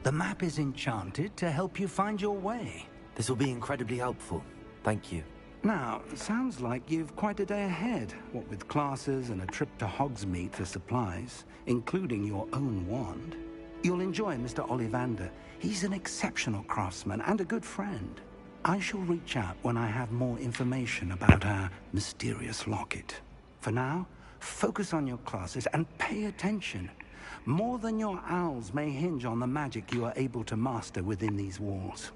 The map is enchanted to help you find your way. This will be incredibly helpful. Thank you. Now, sounds like you've quite a day ahead, what with classes and a trip to Hogsmeade for supplies, including your own wand. You'll enjoy Mr. Ollivander. He's an exceptional craftsman and a good friend. I shall reach out when I have more information about our mysterious locket. For now, focus on your classes and pay attention. More than your owls may hinge on the magic you are able to master within these walls.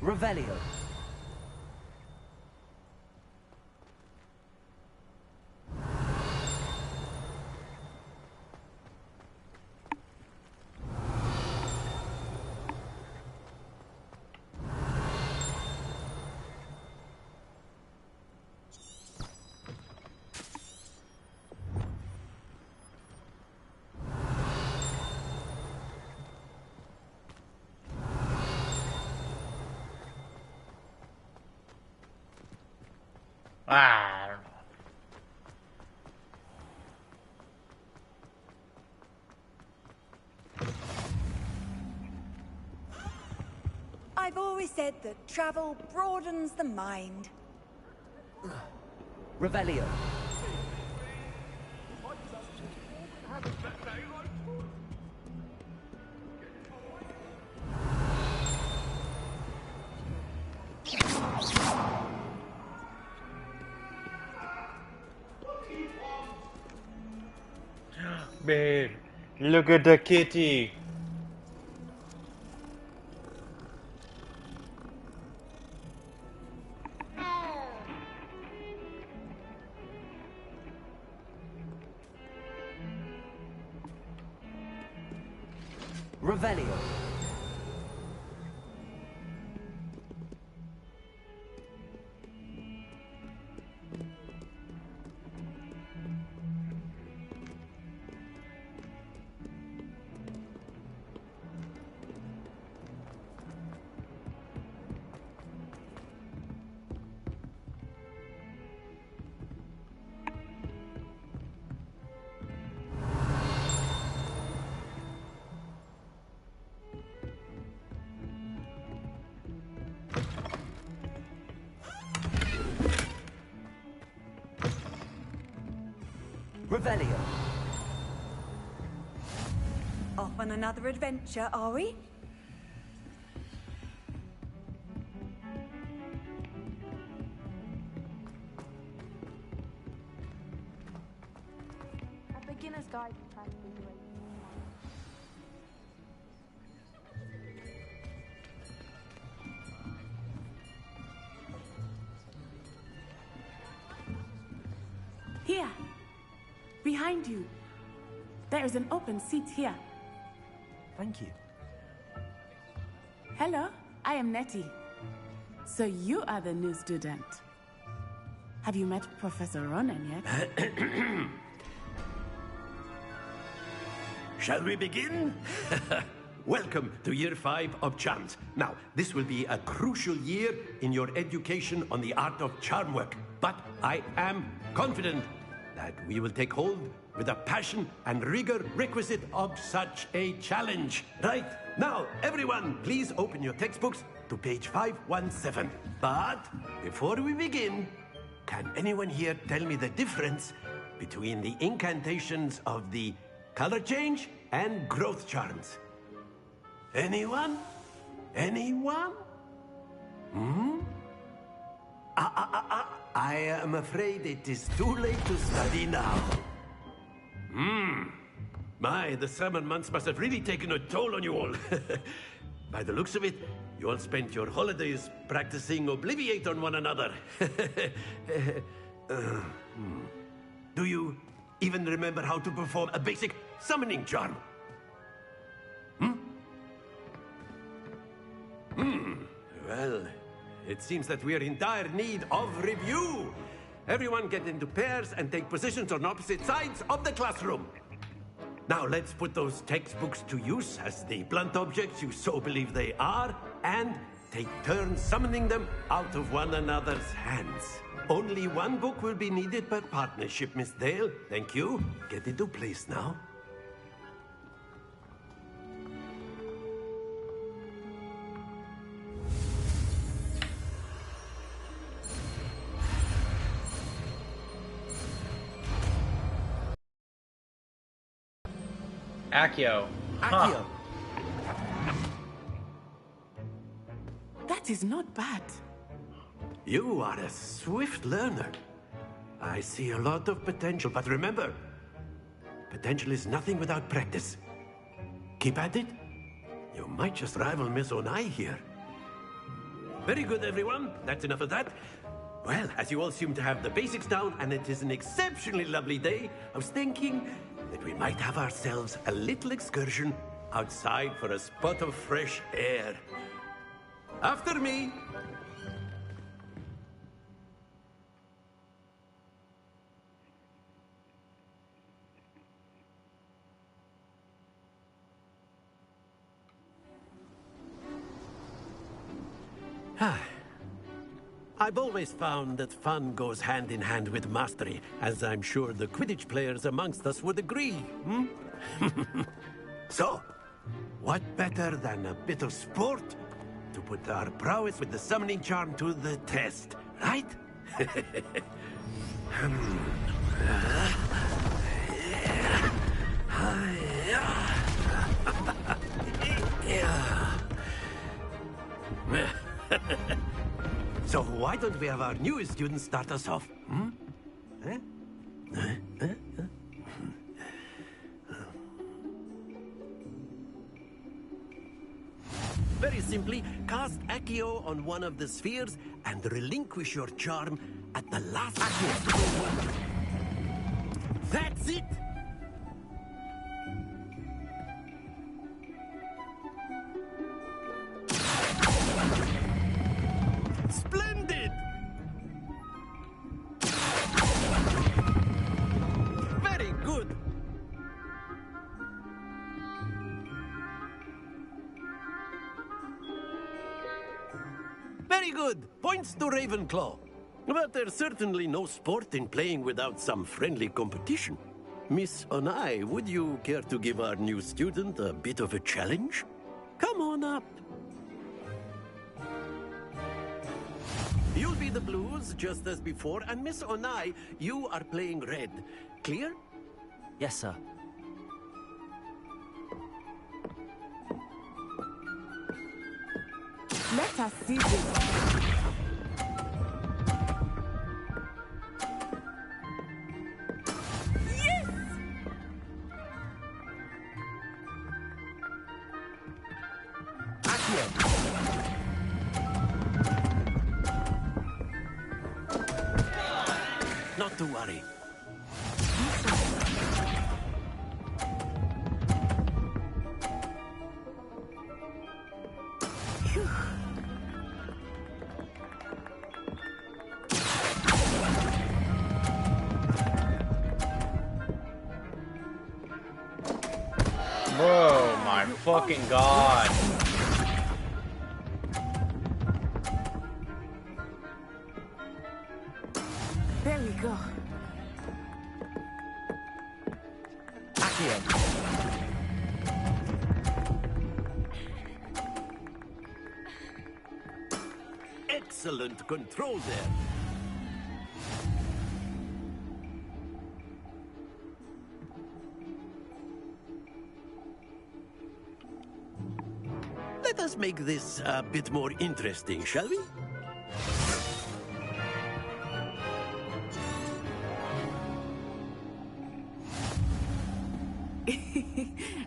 Revelio. Ah. I've always said that travel broadens the mind. Revelio. Babe, look at the kitty. Revelio. Revelio. Off on another adventure, are we? A beginner's guide to transfiguration. Here, behind you. There is an open seat here. Thank you. Hello, I am Nettie. So you are the new student. Have you met Professor Ronan yet? Shall we begin? Welcome to Year 5 of Charms. Now, this will be a crucial year in your education on the art of charm work. But I am confident that we will take hold with the passion and rigor requisite of such a challenge. Right, now, everyone, please open your textbooks to page 517. But before we begin, can anyone here tell me the difference between the incantations of the color change and growth charms? Anyone? Anyone? I am afraid it is too late to study now. My, the summer months must have really taken a toll on you all. By the looks of it, you all spent your holidays practicing Obliviate on one another. Do you even remember how to perform a basic summoning charm? Well, it seems that we are in dire need of review. Everyone get into pairs and take positions on opposite sides of the classroom. Now let's put those textbooks to use as the blunt objects you so believe they are, and take turns summoning them out of one another's hands. Only one book will be needed per partnership, Miss Dale. Thank you. Get into place now. Accio. Accio. That is not bad. You are a swift learner. I see a lot of potential, but remember, potential is nothing without practice. Keep at it. You might just rival Miss Onai here. Very good, everyone. That's enough of that. Well, as you all seem to have the basics down, and it is an exceptionally lovely day, I was thinking that we might have ourselves a little excursion outside for a spot of fresh air. After me. I've always found that fun goes hand in hand with mastery, as I'm sure the Quidditch players amongst us would agree, So, what better than a bit of sport to put our prowess with the summoning charm to the test, right? So why don't we have our newest student start us off? Very simply, cast Accio on one of the spheres and relinquish your charm at the last Accio. That's it! Splendid! Very good! Very good! Points to Ravenclaw. But there's certainly no sport in playing without some friendly competition. Miss Onai, would you care to give our new student a bit of a challenge? Come on up. You'll be the blues, just as before, and Miss Onai, you are playing red. Clear? Yes, sir. Let us see this. Not to worry. Bro, my fucking god. There we go. Accio. Excellent control there. Let us make this a bit more interesting, shall we?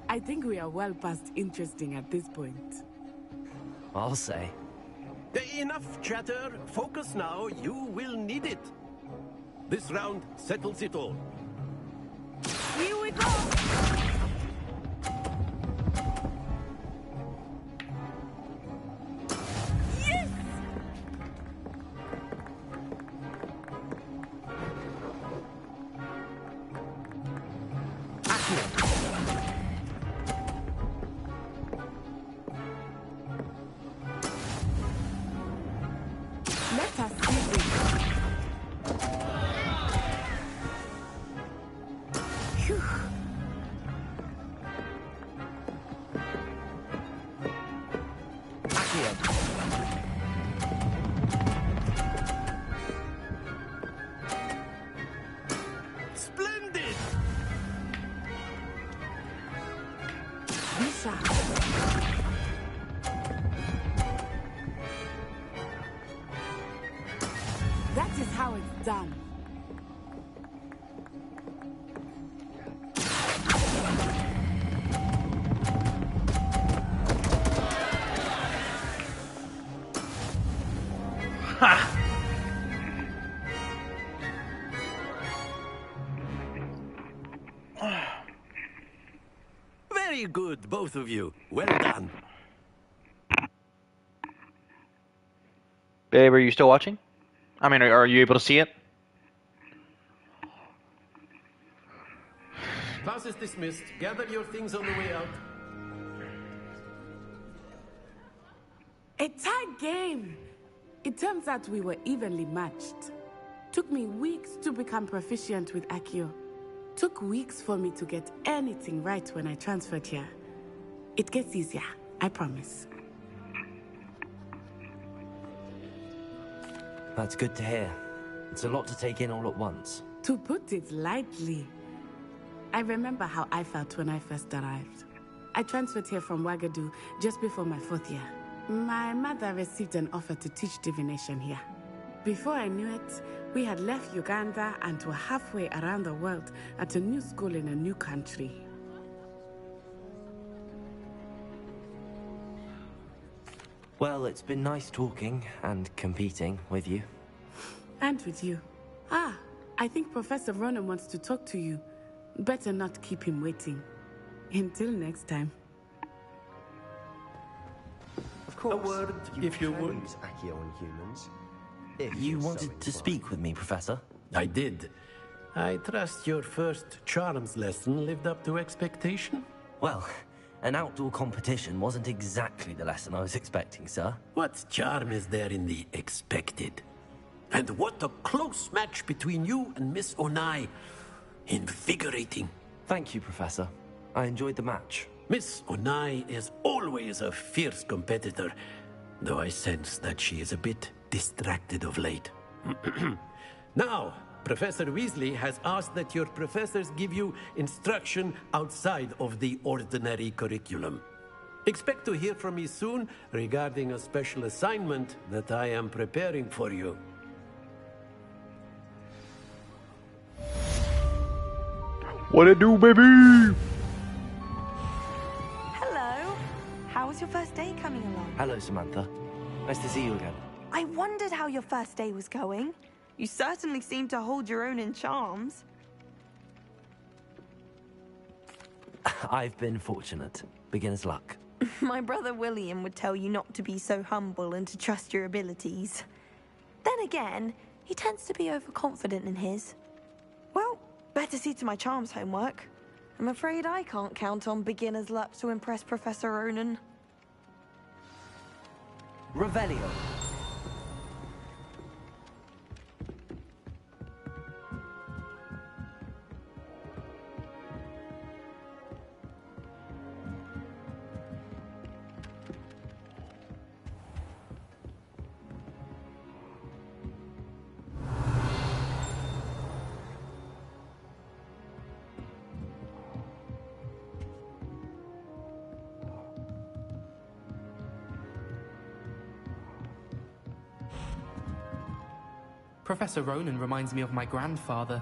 I think we are well past interesting at this point. I'll say. Enough chatter. Focus now. You will need it. This round settles it all. Here we go! how it's done. Very good, both of you. Well done. Babe, are you still watching? I mean, are you able to see it? Class is dismissed. Gather your things on the way out. A tight game. It turns out we were evenly matched. Took me weeks to become proficient with Accio. Took weeks for me to get anything right when I transferred here. It gets easier, I promise. That's good to hear. It's a lot to take in all at once. To put it lightly, I remember how I felt when I first arrived. I transferred here from Wagadu just before my 4th year. My mother received an offer to teach divination here. Before I knew it, we had left Uganda and were halfway around the world at a new school in a new country. Well, it's been nice talking and competing with you. And with you. Ah, I think Professor Ronan wants to talk to you. Better not keep him waiting. Until next time. Of course, A word, if you can would. use Accio on humans. If You you're so wanted to inclined. speak with me, Professor? I did. I trust your first charms lesson lived up to expectation? Well, an outdoor competition wasn't exactly the lesson I was expecting, sir. What charm is there in the expected? And what a close match between you and Miss Onai. Invigorating. Thank you, Professor. I enjoyed the match. Miss Onai is always a fierce competitor, though I sense that she is a bit distracted of late. Now, Professor Weasley has asked that your professors give you instruction outside of the ordinary curriculum. Expect to hear from me soon regarding a special assignment that I am preparing for you. What it do, baby? Hello. How was your first day coming along? Hello, Samantha. Nice to see you again. I wondered how your first day was going. You certainly seem to hold your own in charms. I've been fortunate. Beginner's luck. My brother William would tell you not to be so humble and to trust your abilities. Then again, he tends to be overconfident in his. Well, better see to my charms homework. I'm afraid I can't count on beginner's luck to impress Professor Ronan. Revelio. Professor Ronan reminds me of my grandfather.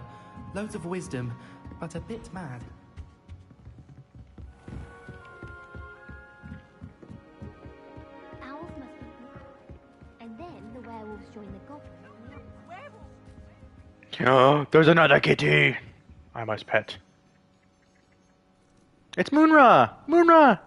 Loads of wisdom, but a bit mad. Owls must be good. And then the werewolves join the goblins. Oh, there's another kitty. I must pet. It's Moonra! Moonra!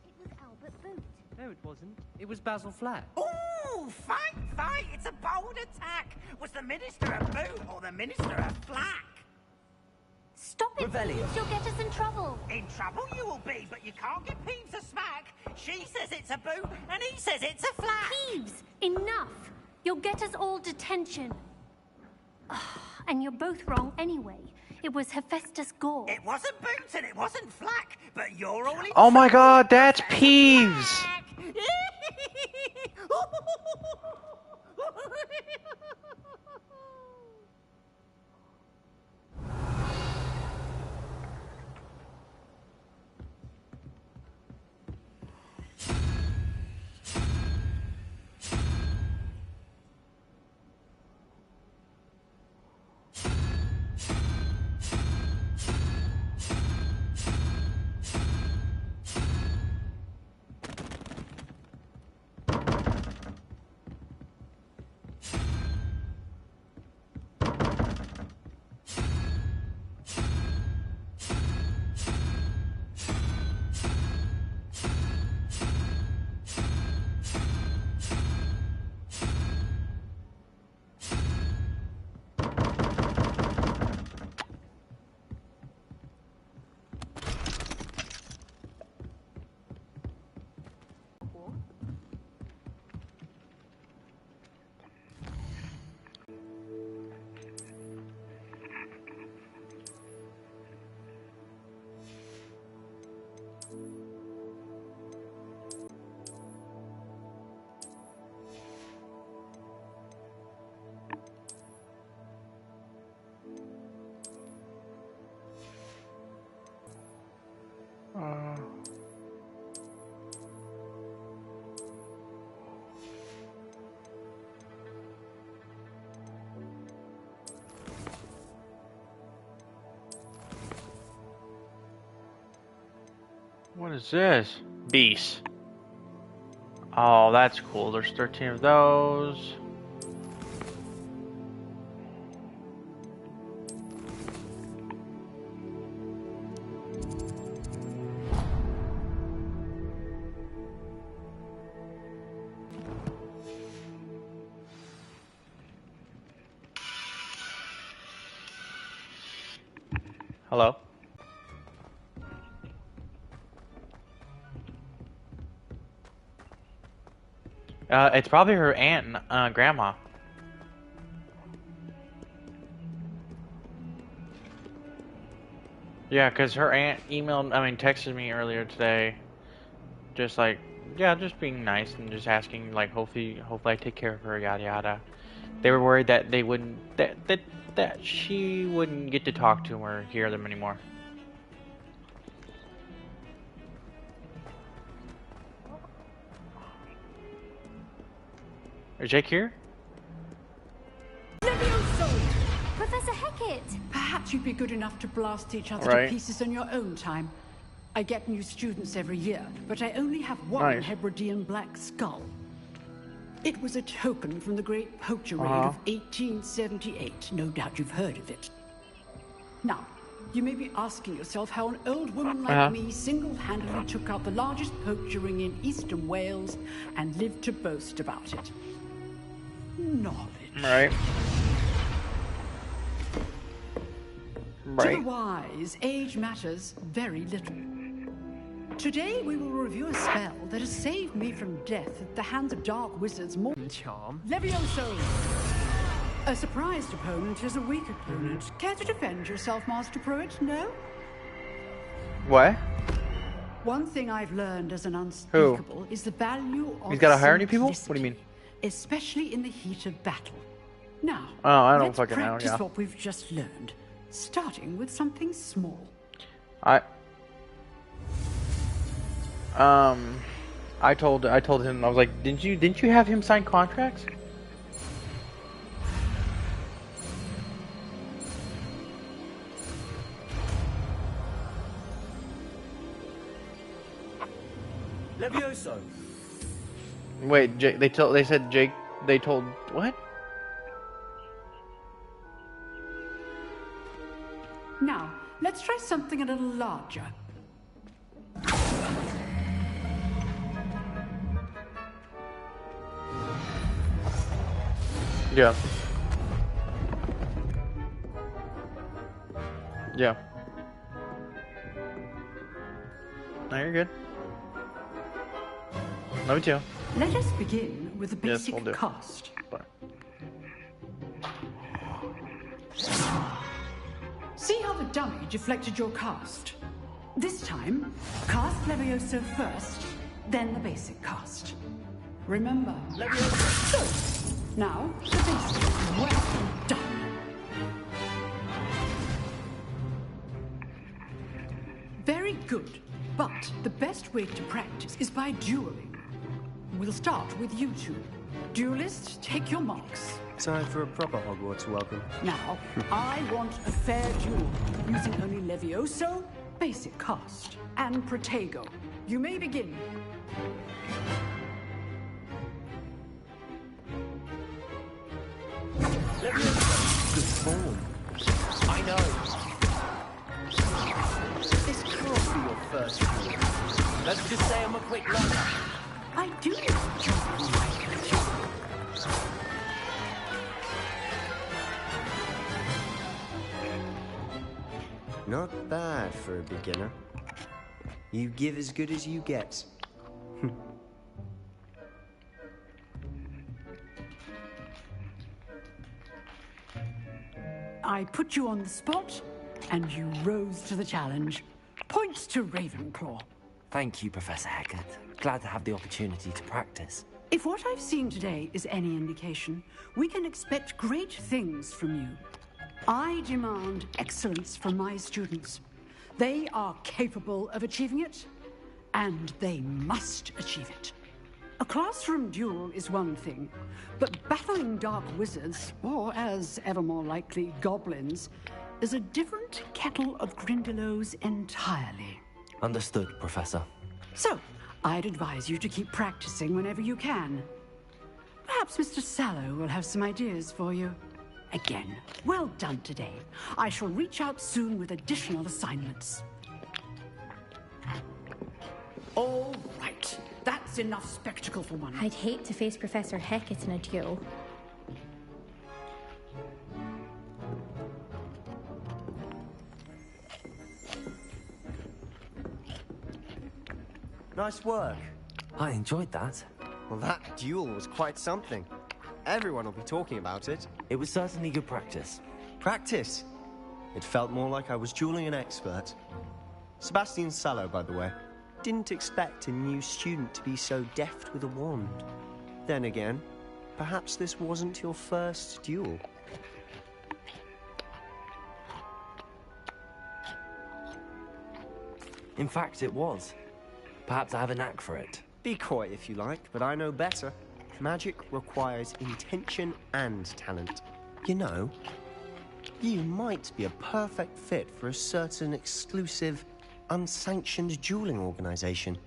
It was Albert Boot. No, it wasn't. It was Basil Flat. Ooh, fight, fight! It's a bold attack! Was the Minister a boot or the Minister a flack? Stop it, Revelio. Peeves. You'll get us in trouble. In trouble you will be, but you can't give Peeves a smack. She says it's a boot, and he says it's a flack. Peeves, enough. You'll get us all detention. And you're both wrong anyway. It was Hephaestus Gore. It wasn't boots and it wasn't flack, but you're all in Oh my trouble. god, that's It's a Peeves! flack. What is this? Beast. Oh, that's cool. There's 13 of those. Hello? It's probably her aunt and grandma. Yeah, because her aunt texted me earlier today. Just like, yeah, just being nice and just asking, like, hopefully I take care of her, yada yada. They were worried that they wouldn't, that she wouldn't get to talk to him or hear them anymore. Is Jake here? Professor Hecat! Perhaps you'd be good enough to blast each other Right. to pieces on your own time. I get new students every year, but I only have one Nice. Hebridean black skull. It was a token from the Great Poacher Raid Uh-huh. of 1878. No doubt you've heard of it. Now, you may be asking yourself how an old woman like Uh-huh. me single-handedly took out the largest poacher ring in eastern Wales and lived to boast about it. Knowledge. Right. To the Right. wise, age matters very little. Today we will review a spell that has saved me from death at the hands of dark wizards more than charm. Levioso! A surprised opponent is a weak opponent. Care to defend yourself, Master Pruitt? No? What? One thing I've learned as an unspeakable is the value of He's gotta hire new people? What do simplicity, you mean? especially in the heat of battle. Now, Oh, I don't let's fucking know, practice yeah. what we've just learned, starting with something small. I told him, I was like, didn't you have him sign contracts? Levioso! Wait, Jake, they told what? Now, let's try something a little larger. Yeah. Yeah. No, you're good. Love you too. Let us begin with the Yes, basic we'll do. cast. Bye. See how the dummy deflected your cast? This time, cast Levioso first, then the basic cast. Remember, Levioso. So, now, the basic. Well done. Very good. But the best way to practice is by dueling. We'll start with you two. Duelists, take your marks. Time for a proper Hogwarts welcome. Now, I want a fair duel, using only Levioso, basic cast, and Protego. You may begin. Good form. I know. This can't be your first duel. Let's just say I'm a quick learner. I do need to jump on my Protego. Not bad for a beginner. You give as good as you get. I put you on the spot, and you rose to the challenge. Points to Ravenclaw. Thank you, Professor Hecat. Glad to have the opportunity to practice. If what I've seen today is any indication, we can expect great things from you. I demand excellence from my students. They are capable of achieving it, and they must achieve it. A classroom duel is one thing, but battling dark wizards, or as ever more likely, goblins, is a different kettle of Grindylows entirely. Understood, Professor. So, I'd advise you to keep practicing whenever you can. Perhaps Mr. Sallow will have some ideas for you. Again, well done today. I shall reach out soon with additional assignments. All right. That's enough spectacle for one. I'd hate to face Professor Hecat in a duel. Nice work. I enjoyed that. Well, that duel was quite something. Everyone will be talking about it. It was certainly good practice. Practice? It felt more like I was dueling an expert. Sebastian Sallow, by the way. Didn't expect a new student to be so deft with a wand. Then again, perhaps this wasn't your first duel. In fact, it was. Perhaps I have a knack for it. Be coy if you like, but I know better. Magic requires intention and talent. You know, you might be a perfect fit for a certain exclusive, unsanctioned dueling organization.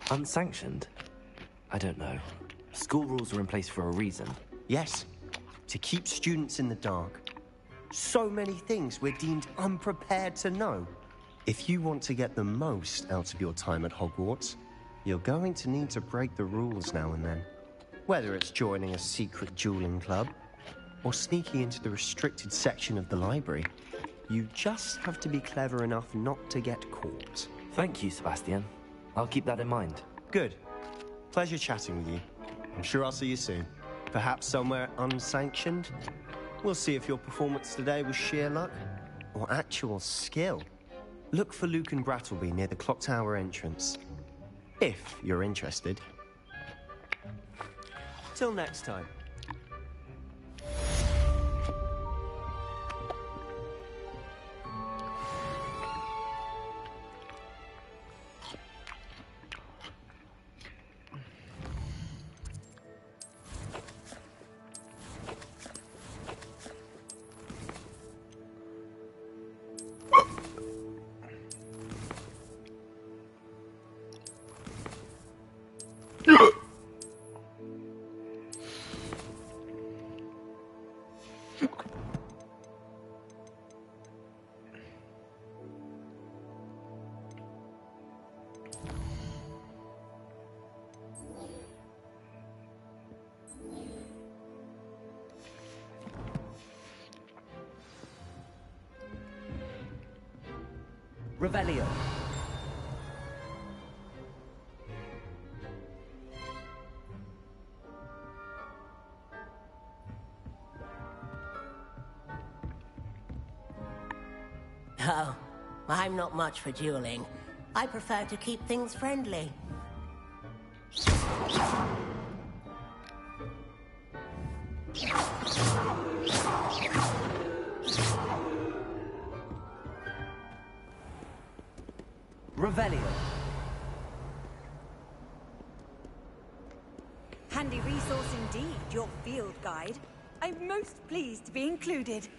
Unsanctioned? I don't know. School rules are in place for a reason. Yes, to keep students in the dark. So many things we're deemed unprepared to know. If you want to get the most out of your time at Hogwarts, you're going to need to break the rules now and then. Whether it's joining a secret dueling club, or sneaking into the restricted section of the library, you just have to be clever enough not to get caught. Thank you, Sebastian. I'll keep that in mind. Good. Pleasure chatting with you. I'm sure I'll see you soon. Perhaps somewhere unsanctioned? We'll see if your performance today was sheer luck, or actual skill. Look for Luke and Brattleby near the clock tower entrance. If you're interested. Till next time. Revelio. Oh, I'm not much for dueling. I prefer to keep things friendly. Revelio. Handy resource indeed, your field guide. I'm most pleased to be included.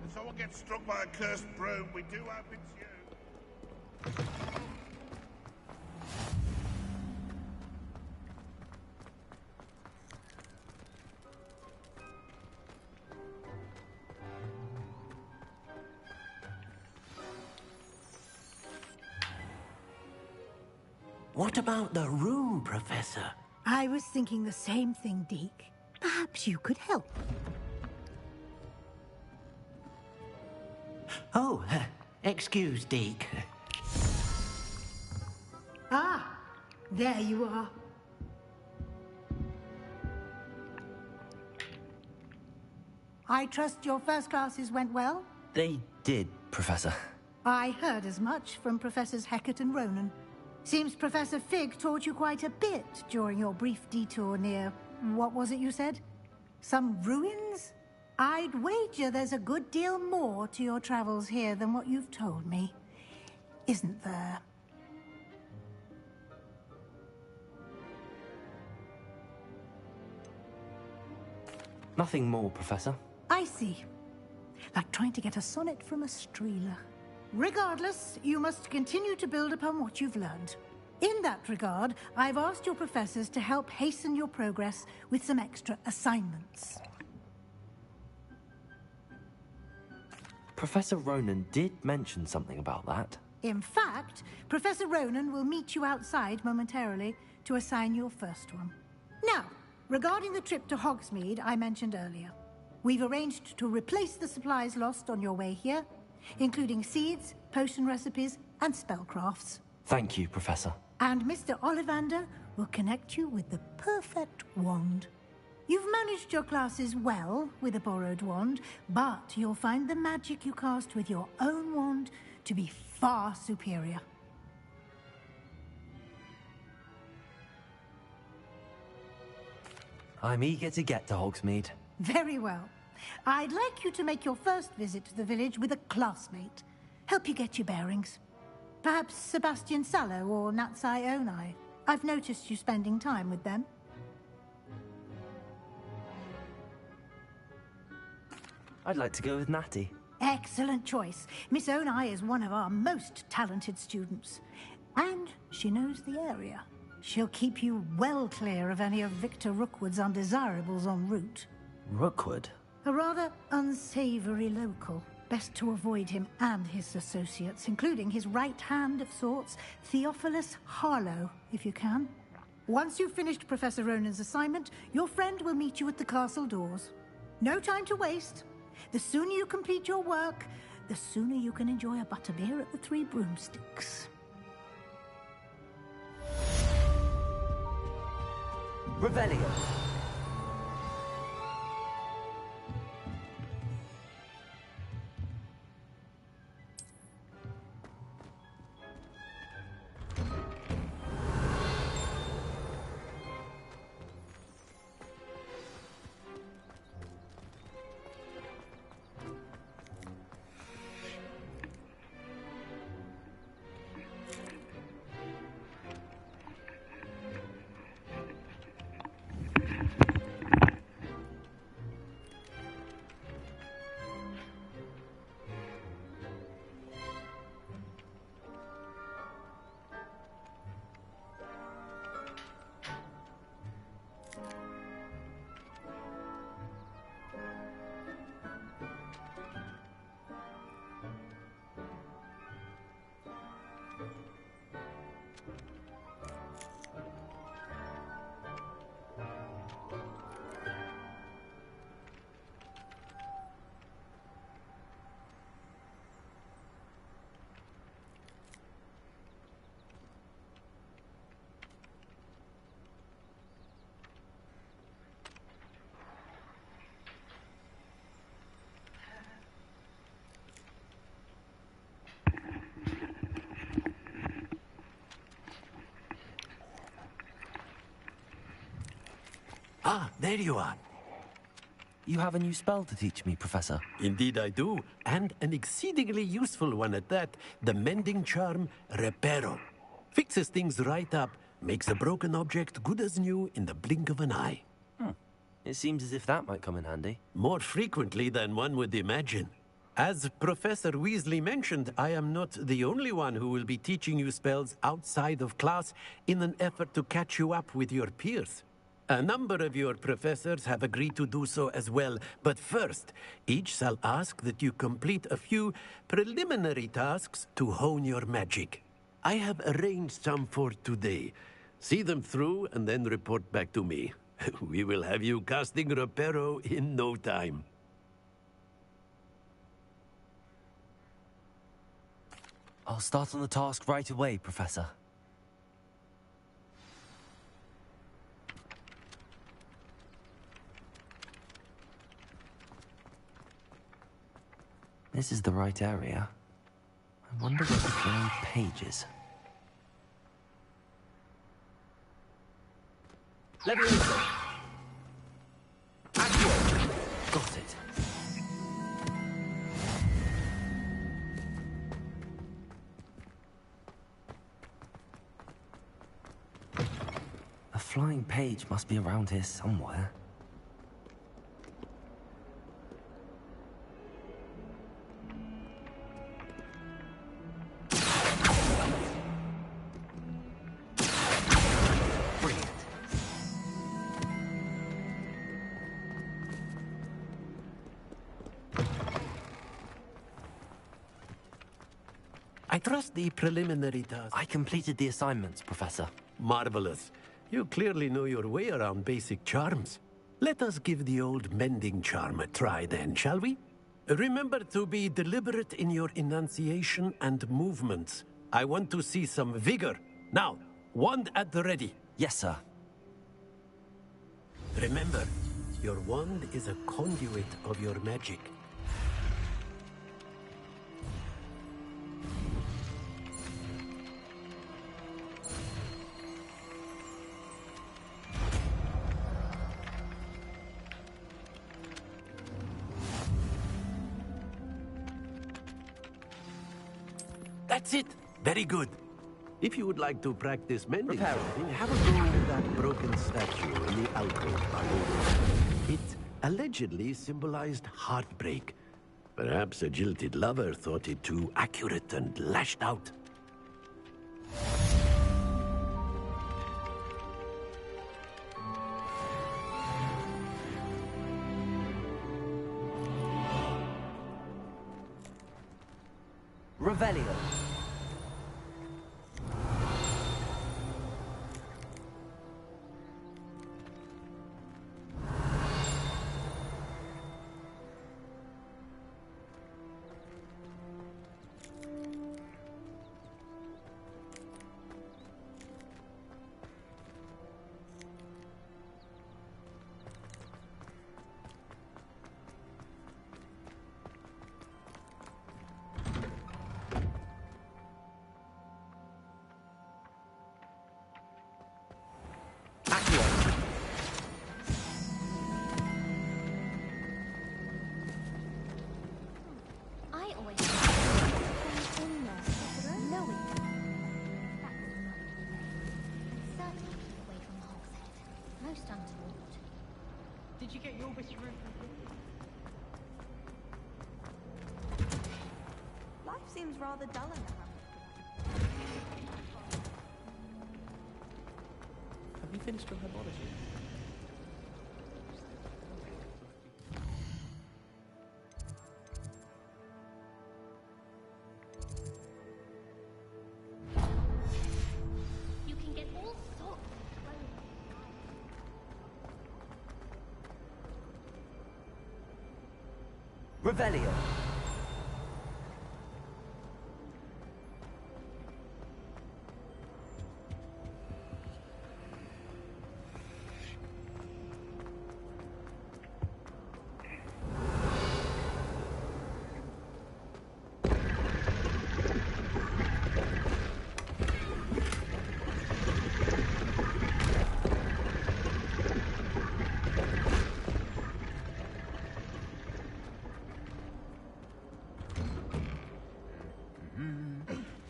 If someone gets struck by a cursed broom, we do hope it's you. What about the room, Professor? I was thinking the same thing, Deke. Perhaps you could help. Oh, excuse, Deke. Ah, there you are. I trust your first classes went well? They did, Professor. I heard as much from Professors Hecat and Ronan. Seems Professor Fig taught you quite a bit during your brief detour near... what was it you said? Some ruins? I'd wager there's a good deal more to your travels here than what you've told me. Isn't there? Nothing more, Professor. I see. Like trying to get a sonnet from a streeler. Regardless, you must continue to build upon what you've learned. In that regard, I've asked your professors to help hasten your progress with some extra assignments. Professor Ronan did mention something about that. In fact, Professor Ronan will meet you outside momentarily to assign your first one. Now, regarding the trip to Hogsmeade I mentioned earlier, we've arranged to replace the supplies lost on your way here, including seeds, potion recipes, and spellcrafts. Thank you, Professor. And Mr. Ollivander will connect you with the perfect wand. You've managed your classes well with a borrowed wand, but you'll find the magic you cast with your own wand to be far superior. I'm eager to get to Hogsmeade. Very well. I'd like you to make your first visit to the village with a classmate. Help you get your bearings. Perhaps Sebastian Sallow or Natsai Onai. I've noticed you spending time with them. I'd like to go with Natty. Excellent choice. Miss Onai is one of our most talented students. And she knows the area. She'll keep you well clear of any of Victor Rookwood's undesirables en route. Rookwood? A rather unsavory local. Best to avoid him and his associates, including his right hand of sorts, Theophilus Harlow, if you can. Once you've finished Professor Ronan's assignment, your friend will meet you at the castle doors. No time to waste. The sooner you complete your work, the sooner you can enjoy a butterbeer at the Three Broomsticks. Revelio. Ah, there you are. You have a new spell to teach me, Professor. Indeed I do, and an exceedingly useful one at that. The mending charm, Reparo. Fixes things right up, makes a broken object good as new in the blink of an eye. It seems as if that might come in handy. More frequently than one would imagine. As Professor Weasley mentioned, I am not the only one who will be teaching you spells outside of class in an effort to catch you up with your peers. A number of your professors have agreed to do so as well, but first, each shall ask that you complete a few preliminary tasks to hone your magic. I have arranged some for today. See them through and then report back to me. We will have you casting Reparo in no time. I'll start on the task right away, Professor. This is the right area. I wonder what the flying page is. Leviosa! Accio! Got it. A flying page must be around here somewhere. I trust the preliminary task. I completed the assignments, Professor. Marvelous. You clearly know your way around basic charms. Let us give the old mending charm a try then, shall we? Remember to be deliberate in your enunciation and movements. I want to see some vigor. Now, wand at the ready. Yes, sir. Remember, your wand is a conduit of your magic. That's it. Very good. If you would like to practice mending something, have a go with that broken statue in the alcove by the It allegedly symbolized heartbreak. Perhaps a jilted lover thought it too accurate and lashed out. Revelio. Did you get your wish room? Life seems rather dull in the Have you finished your herbology? You can get all sorts. Revelio.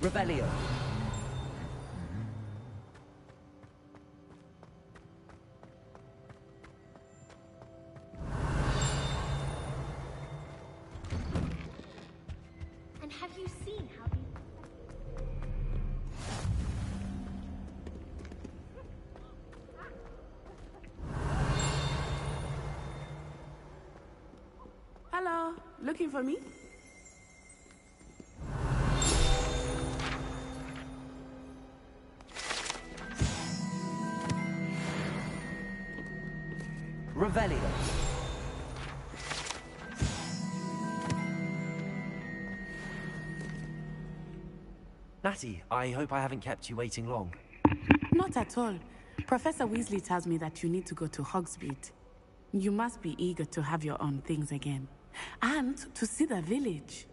Revelio. And have you seen how these... Hello, looking for me? Revelio. Natty, I hope I haven't kept you waiting long. Not at all. Professor Weasley tells me that you need to go to Hogsmeade. You must be eager to have your own things again. And to see the village.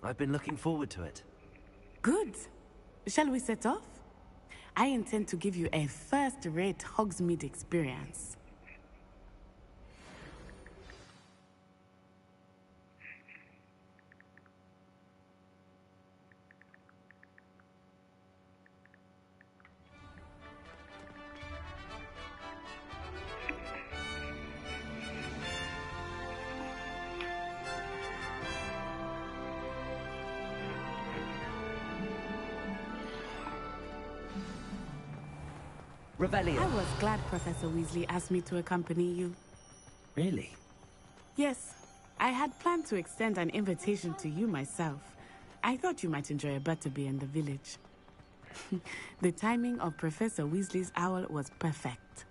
I've been looking forward to it. Good. Shall we set off? I intend to give you a first-rate Hogsmeade experience. Revelio. I was glad Professor Weasley asked me to accompany you. Really? Yes. I had planned to extend an invitation to you myself. I thought you might enjoy a butterbeer in the village. The timing of Professor Weasley's owl was perfect.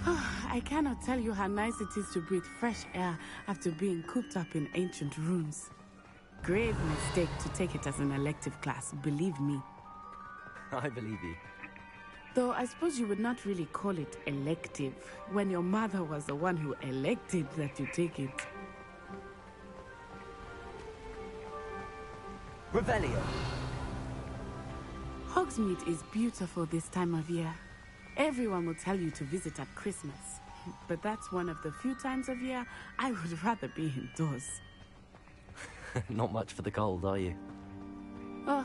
I cannot tell you how nice it is to breathe fresh air after being cooped up in ancient rooms. Grave mistake to take it as an elective class, believe me. I believe you. Though I suppose you would not really call it elective when your mother was the one who elected that you take it. Revelio. Hogsmeade is beautiful this time of year. Everyone will tell you to visit at Christmas. But that's one of the few times of year I would rather be indoors. Not much for the cold, are you? Oh,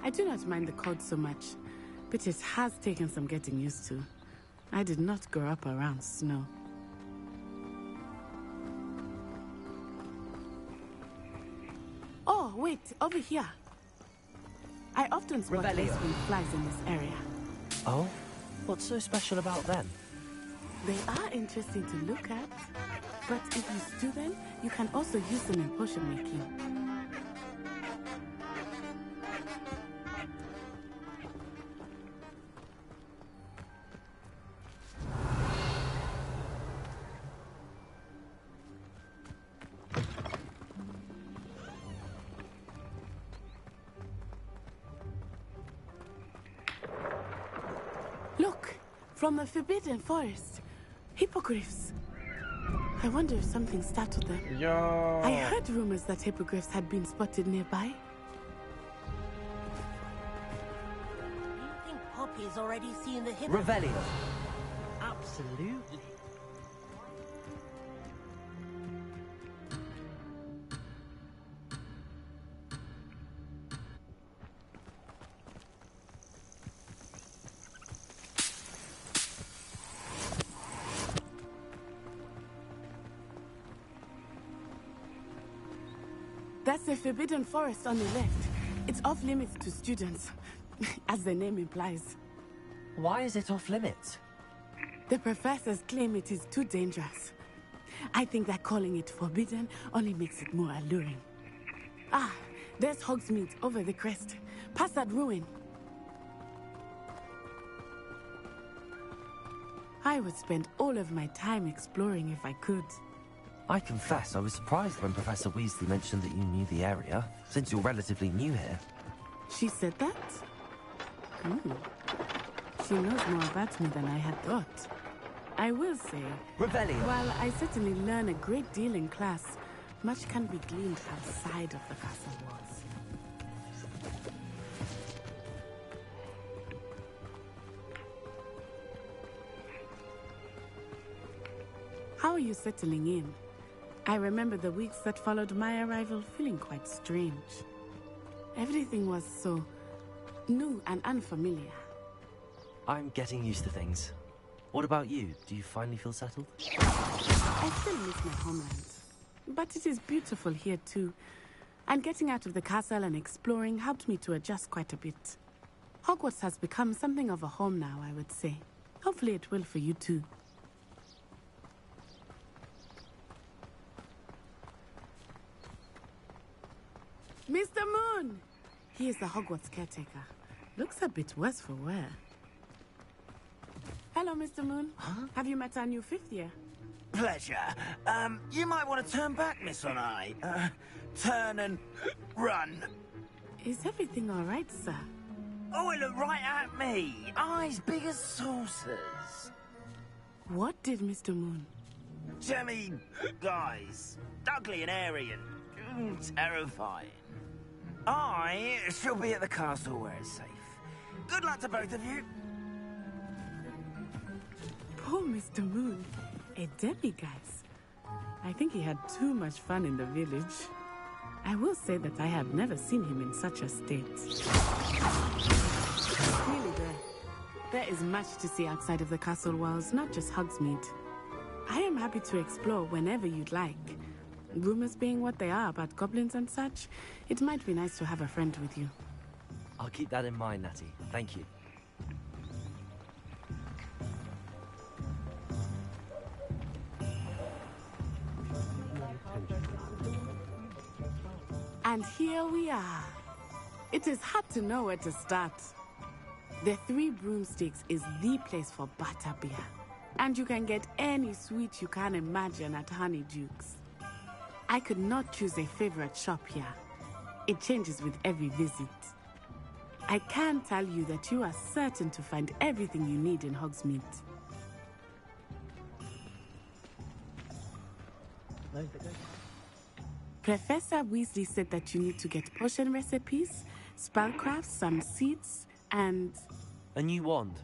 I do not mind the cold so much, but it has taken some getting used to. I did not grow up around snow. Oh, wait, over here. I often spot lacewing flies in this area. Oh? What's so special about them? They are interesting to look at, but if you stew them, you can also use them in potion making. Look, from the Forbidden Forest, hippogriffs. I wonder if something startled them. Yo. I heard rumors that hippogriffs had been spotted nearby. Do you think Poppy's already seen the hippogriff? Revelio. Absolutely. That's the Forbidden Forest on the left. It's off limits to students, as the name implies. Why is it off limits? The professors claim it is too dangerous. I think that calling it forbidden only makes it more alluring. Ah, there's Hogsmeade over the crest. Past that ruin. I would spend all of my time exploring if I could. I confess I was surprised when Professor Weasley mentioned that you knew the area, since you're relatively new here. She said that? She knows more about me than I had thought. I will say, Revelio. While I certainly learn a great deal in class, much can be gleaned outside of the castle walls. How are you settling in? I remember the weeks that followed my arrival feeling quite strange. Everything was so new and unfamiliar. I'm getting used to things. What about you? Do you finally feel settled? I still miss my homeland. But it is beautiful here too. And getting out of the castle and exploring helped me to adjust quite a bit. Hogwarts has become something of a home now, I would say. Hopefully it will for you too. Mr. Moon! He is the Hogwarts caretaker. Looks a bit worse for wear. Hello, Mr. Moon. Huh? Have you met our new fifth year? Pleasure. You might want to turn back, Miss Onai. Turn and run. Is everything all right, sir? Oh, it looked right at me. Eyes big as saucers. What did Mr. Moon? Jemmy, guys, ugly and airy and terrifying. I shall be at the castle where it's safe. Good luck to both of you. Poor Mr. Moon, a demiguise. I think he had too much fun in the village. I will say that I have never seen him in such a state. Really, there is much to see outside of the castle walls, not just Hogsmeade. I am happy to explore whenever you'd like. Rumors being what they are about goblins and such, it might be nice to have a friend with you. I'll keep that in mind, Natty. Thank you. And here we are. It is hard to know where to start. The Three Broomsticks is the place for butterbeer. And you can get any sweet you can imagine at Honeydukes. I could not choose a favorite shop here. It changes with every visit. I can tell you that you are certain to find everything you need in Hogsmeade. Professor Weasley said that you need to get potion recipes, spellcrafts, some seeds, and... A new wand.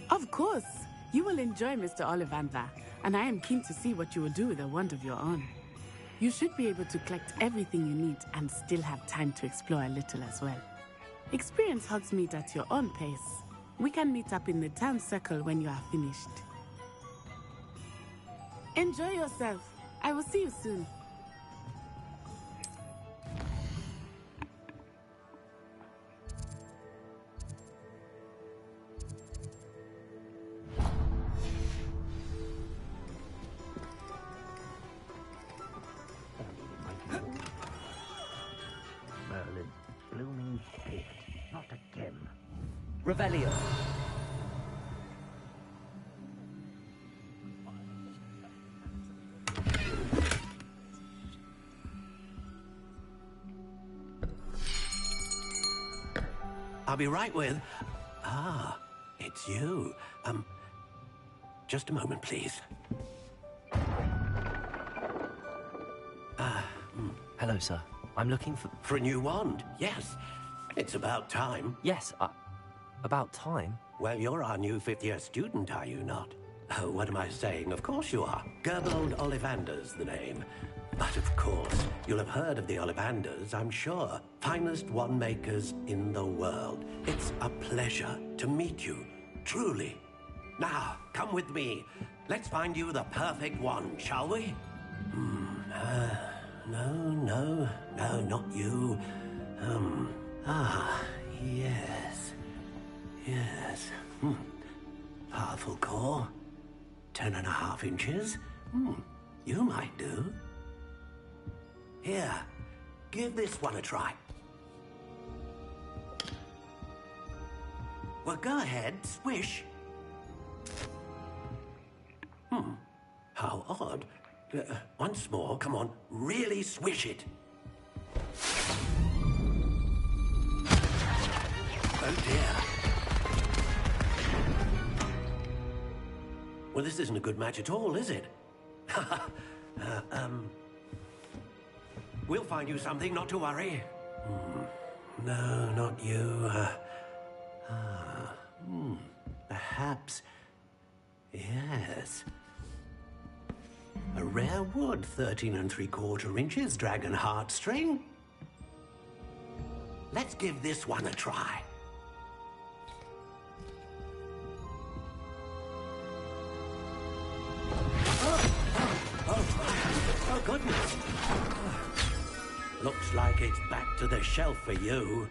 Of course! You will enjoy Mr. Ollivander, and I am keen to see what you will do with a wand of your own. You should be able to collect everything you need and still have time to explore a little as well. Experience Hogsmeade at your own pace. We can meet up in the town circle when you are finished. Enjoy yourself. I will see you soon. Merlin's blooming head. Not again. Revelio. I'll be right with... Ah, it's you. Just a moment, please. Hello, sir. I'm looking for... For a new wand, yes. It's about time. Yes, about time? Well, you're our new fifth-year student, are you not? Oh, what am I saying? Of course you are. Gerbold Ollivander's the name. But of course, you'll have heard of the Ollivanders, I'm sure. Finest wand makers in the world. It's a pleasure to meet you, truly. Now, come with me. Let's find you the perfect wand, shall we? No, not you. Yes. Powerful core. 10.5 inches. You might do. Here, give this one a try. Well, go ahead, swish. How odd. Once more, come on, really swish it. Oh dear. Well, this isn't a good match at all, is it? We'll find you something, not to worry. No, not you. Perhaps... Yes. A rare wood, 13 3/4 inches, dragon heartstring. Let's give this one a try. Oh, goodness. Looks like it's back to the shelf for you.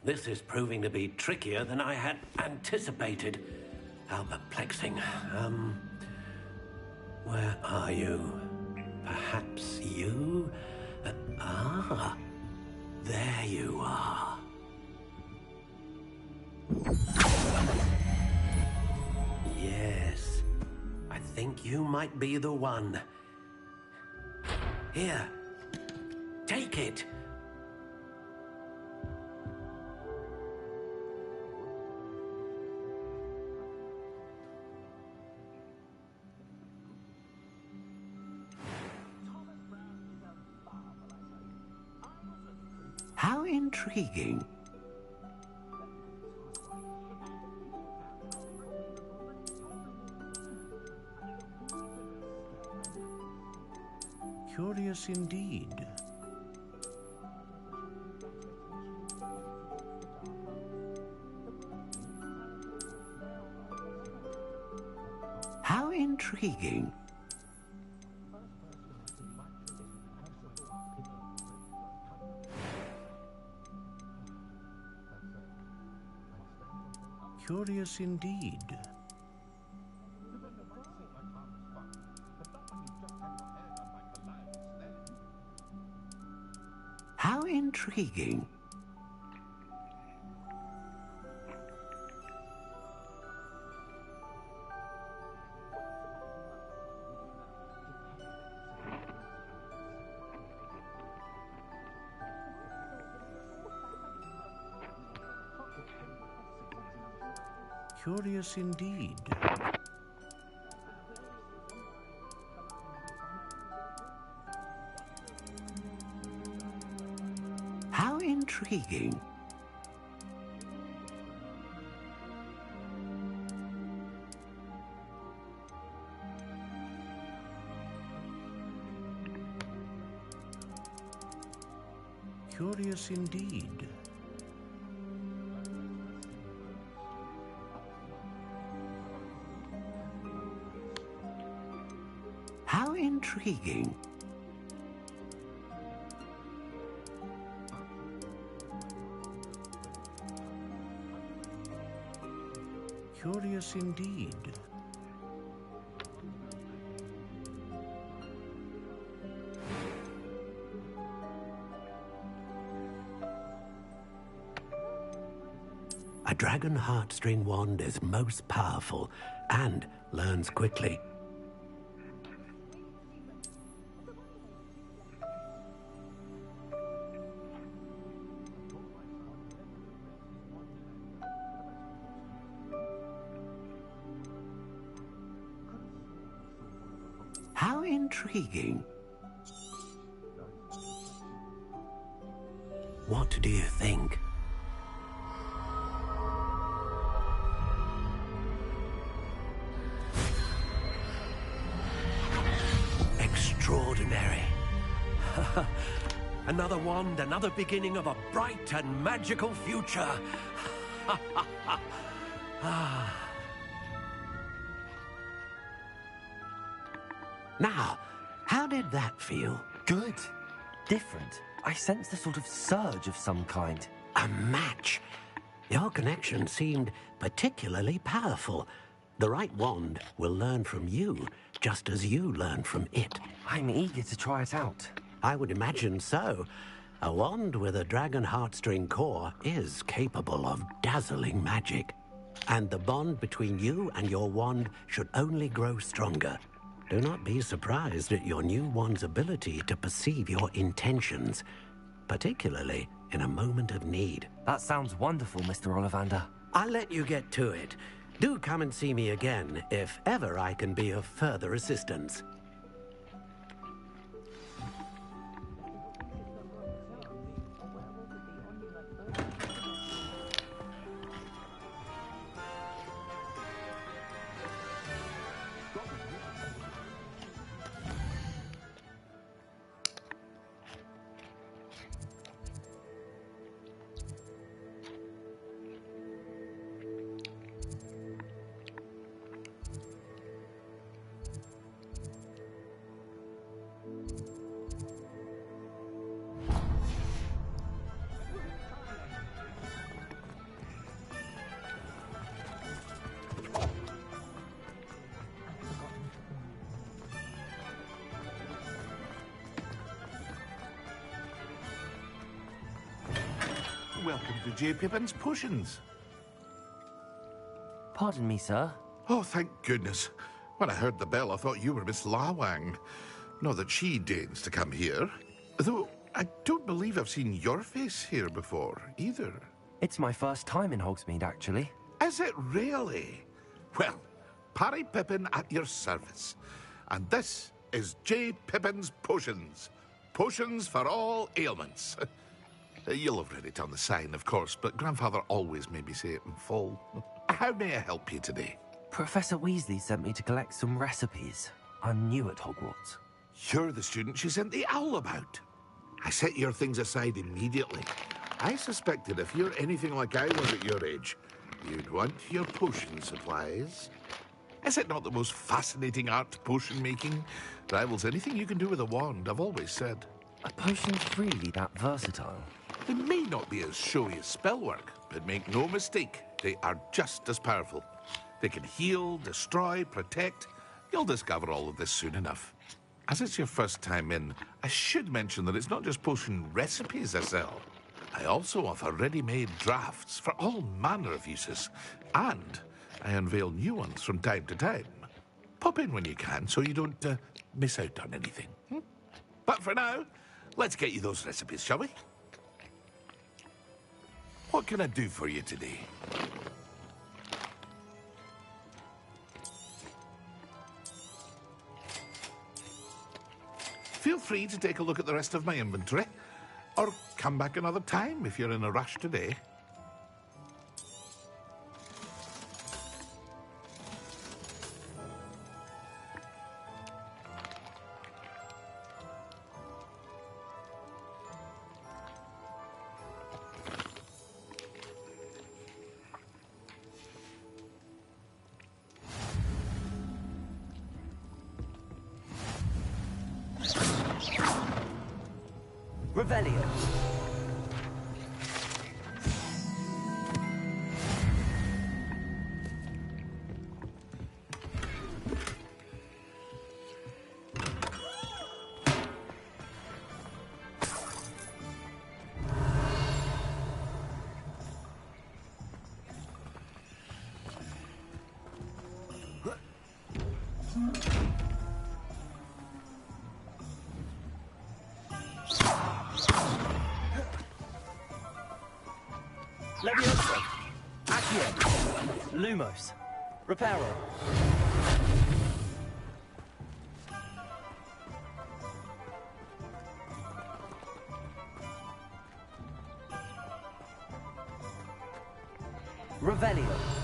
This is proving to be trickier than I had anticipated. How perplexing. Where are you? Perhaps you? There you are. Yes, I think you might be the one. Here, take it. intriguing. Curious indeed. How intriguing. Curious indeed. How intriguing. Curious indeed. How intriguing. Curious indeed. How intriguing. Curious indeed. A dragon heartstring wand is most powerful and learns quickly. How intriguing. What do you think? Extraordinary. Another wand, another beginning of a bright and magical future. Now, how did that feel? Good. Different. I sensed a sort of surge of some kind. A match. Your connection seemed particularly powerful. The right wand will learn from you, just as you learn from it. I'm eager to try it out. I would imagine so. A wand with a dragon heartstring core is capable of dazzling magic. And the bond between you and your wand should only grow stronger. Do not be surprised at your new wand's ability to perceive your intentions, particularly in a moment of need. That sounds wonderful, Mr. Ollivander. I'll let you get to it. Do come and see me again if ever I can be of further assistance. Welcome to J. Pippin's Potions. Pardon me, sir. Oh, thank goodness. When I heard the bell, I thought you were Miss Lawang. Not that she deigns to come here. Though, I don't believe I've seen your face here before, either. It's my first time in Hogsmeade, actually. Is it really? Well, Parry Pippin at your service. And this is J. Pippin's Potions. Potions for all ailments. You'll have read it on the sign, of course, but Grandfather always made me say it in full. How may I help you today? Professor Weasley sent me to collect some recipes. I'm new at Hogwarts. You're the student she sent the owl about. I set your things aside immediately. I suspected if you're anything like I was at your age, you'd want your potion supplies. Is it not the most fascinating art, potion making? Rivals anything you can do with a wand, I've always said. Are potions really that versatile? They may not be as showy as spellwork, but make no mistake, they are just as powerful. They can heal, destroy, protect. You'll discover all of this soon enough. As it's your first time in, I should mention that it's not just potion recipes I sell. I also offer ready-made drafts for all manner of uses, and I unveil new ones from time to time. Pop in when you can so you don't miss out on anything. But for now, let's get you those recipes, shall we? What can I do for you today? Feel free to take a look at the rest of my inventory, or come back another time if you're in a rush today. Revelio. Leviosa. Accio. Lumos. Reparo. Revelio.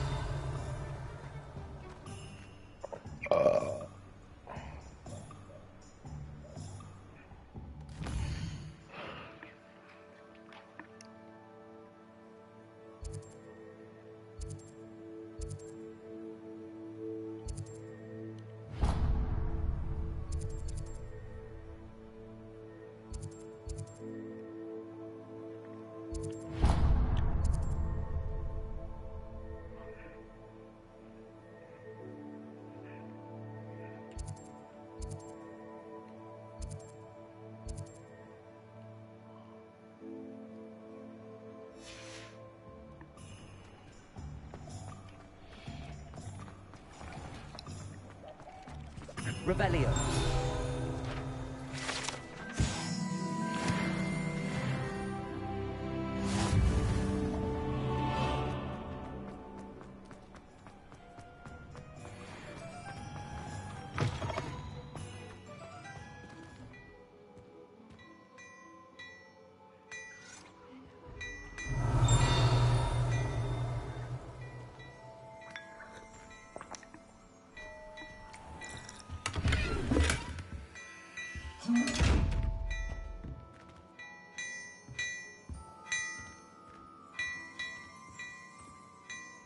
Revelio.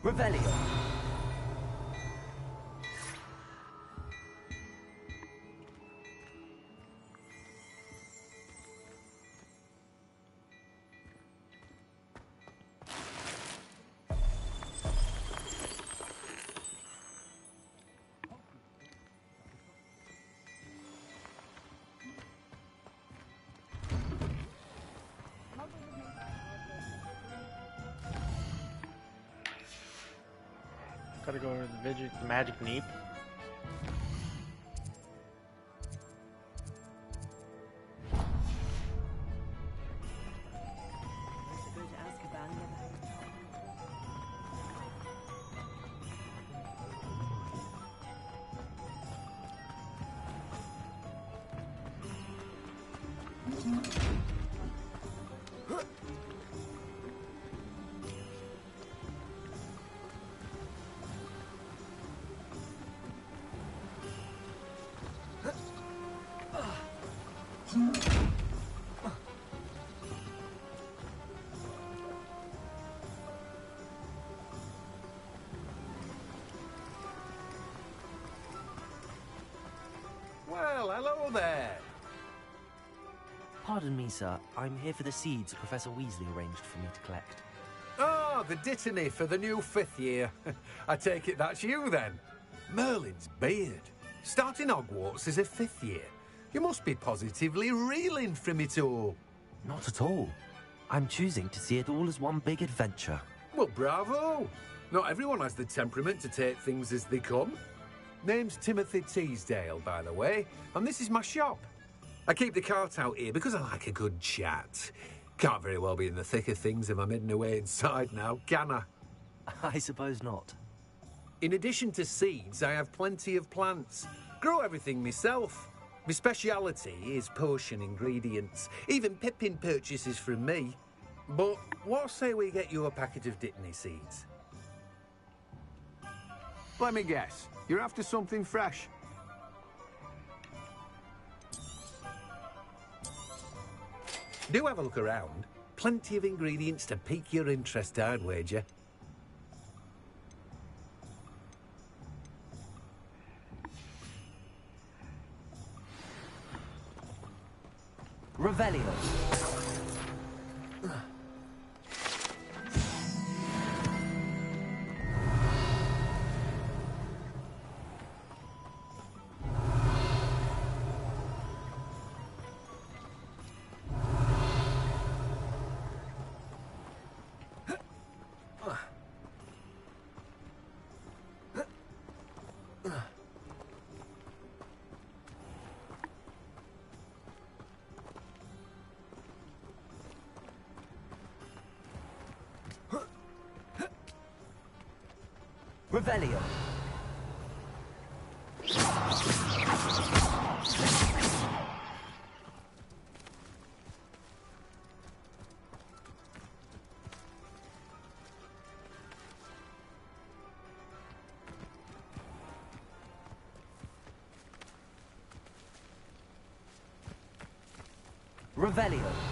Revelio. Gotta go over the magic neep. Well, hello there. Pardon me, sir. I'm here for the seeds Professor Weasley arranged for me to collect. Ah, the dittany for the new 5th year. I take it that's you, then. Merlin's beard. Starting Hogwarts as a 5th year. You must be positively reeling from it all. Not at all. I'm choosing to see it all as one big adventure. Well, bravo. Not everyone has the temperament to take things as they come. Name's Timothy Teasdale, by the way, and this is my shop. I keep the cart out here because I like a good chat. Can't very well be in the thick of things if I'm hidden away inside now, can I? I suppose not. In addition to seeds, I have plenty of plants. Grow everything myself. My speciality is potion ingredients. Even Pippin purchases from me. But what say we get you a packet of dittany seeds? Let me guess. You're after something fresh. Do have a look around. Plenty of ingredients to pique your interest, I'd wager. Revelio. Revelio. Revelio.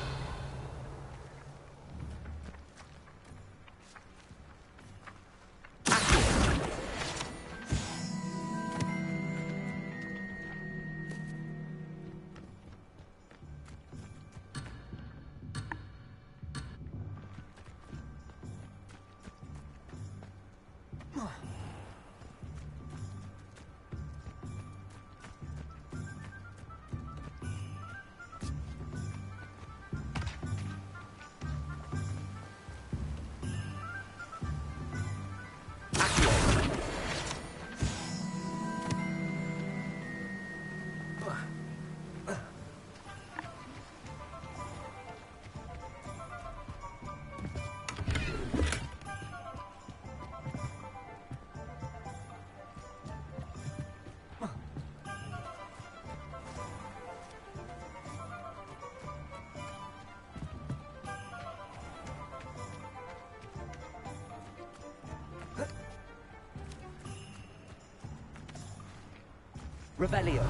Revelio.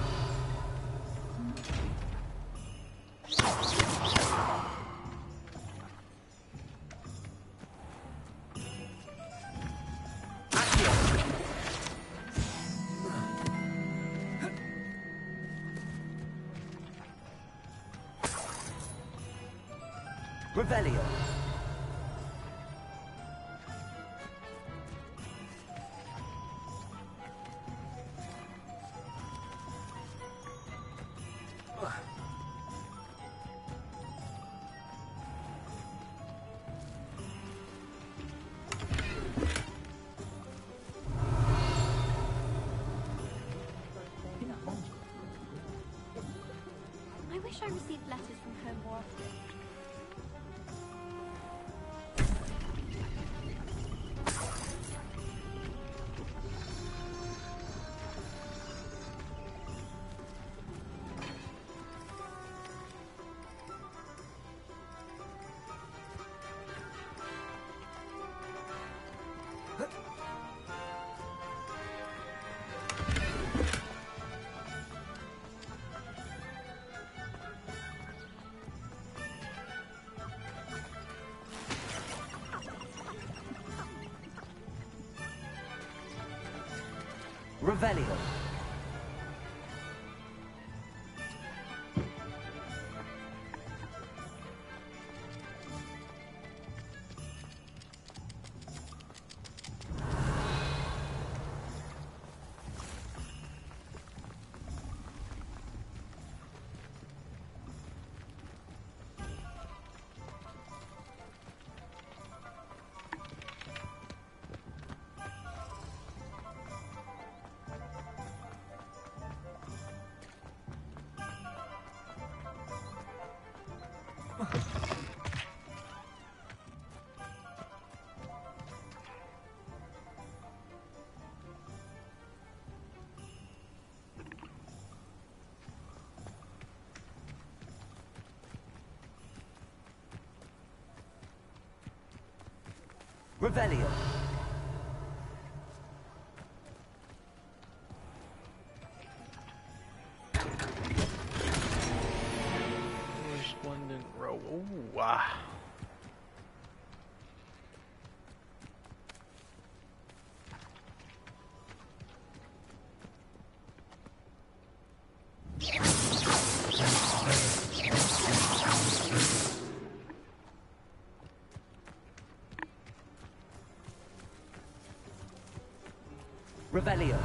Revelio. I wish I received letters from home more often. Revelio. Revelio. Resplendent robe. Ooh, ah. Revelio.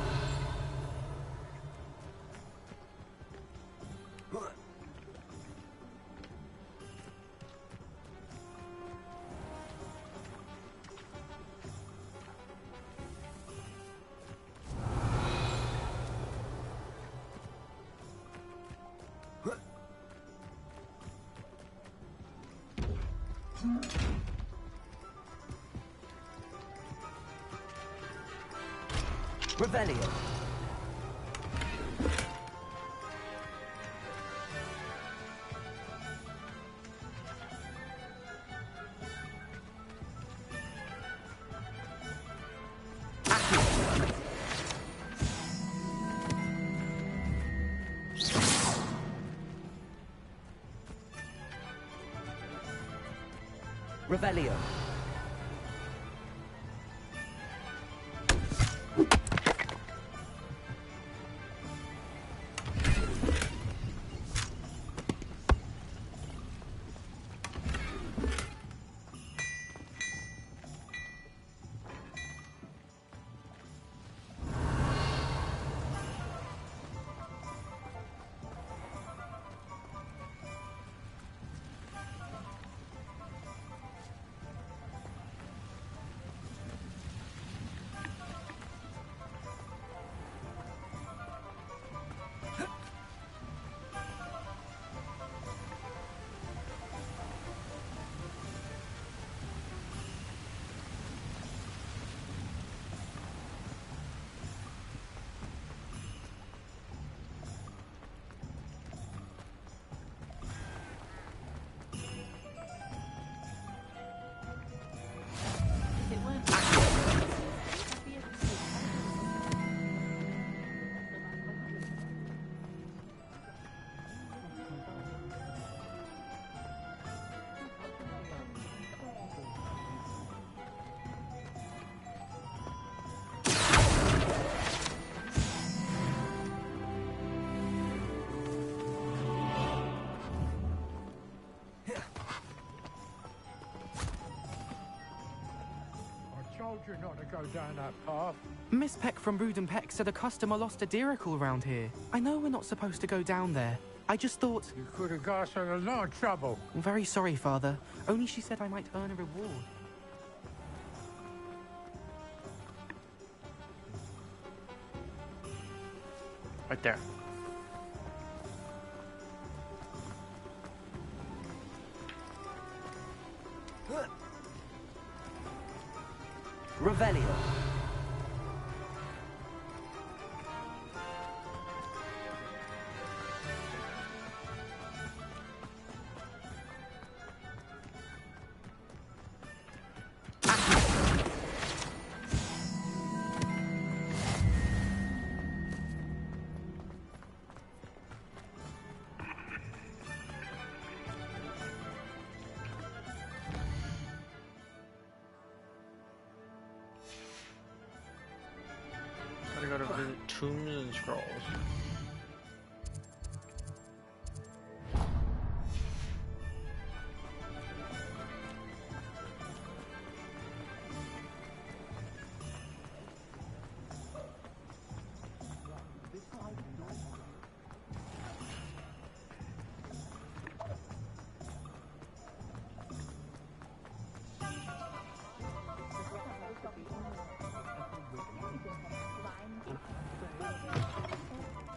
Revelio. Revelio. You not to go down that path. Miss Peck from Brood and Peck said a customer lost a deeracle around here. I know we're not supposed to go down there. I just thought... You could have got us in a lot of trouble. I'm very sorry, Father. Only she said I might earn a reward. Right there. Revelio. Tombs and scrolls.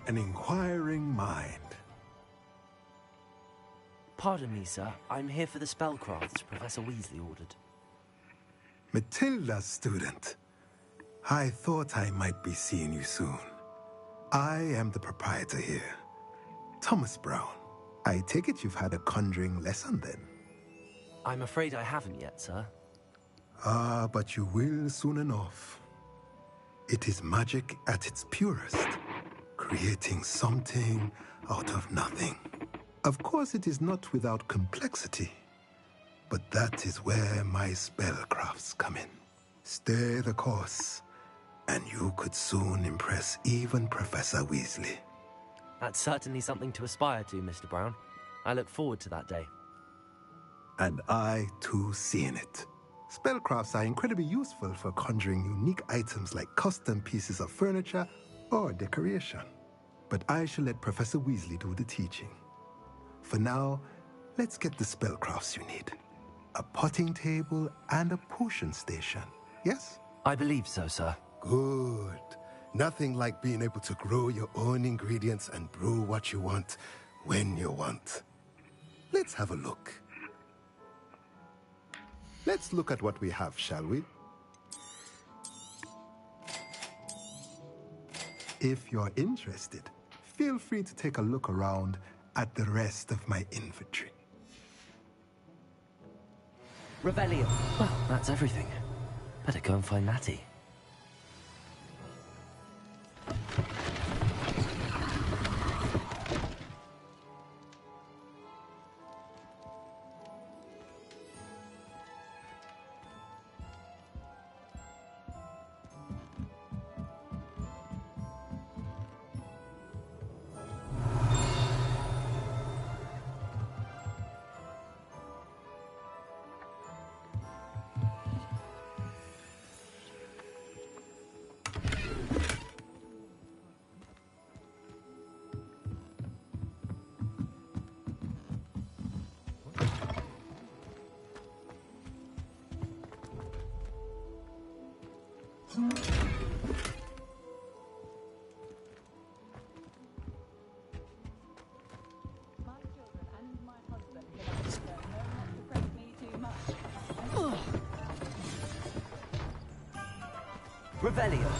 An inquiring mind. Pardon me, sir. I'm here for the spellcrafts Professor Weasley ordered. Matilda's student. I thought I might be seeing you soon. I am the proprietor here, Thomas Brown. I take it you've had a conjuring lesson then? I'm afraid I haven't yet, sir. Ah, but you will soon enough. It is magic at its purest, creating something out of nothing. Of course, it is not without complexity, but that is where my spellcrafts come in. Stay the course, and you could soon impress even Professor Weasley. That's certainly something to aspire to, Mr. Brown. I look forward to that day. And I, too, seeing it. Spellcrafts are incredibly useful for conjuring unique items like custom pieces of furniture or decoration. But I shall let Professor Weasley do the teaching. For now, let's get the spellcrafts you need. A potting table and a potion station, yes? I believe so, sir. Good. Nothing like being able to grow your own ingredients and brew what you want when you want. Let's have a look. Let's look at what we have, shall we? If you're interested, feel free to take a look around at the rest of my inventory. Revelio. Well, that's everything. Better go and find Natty. Revelio.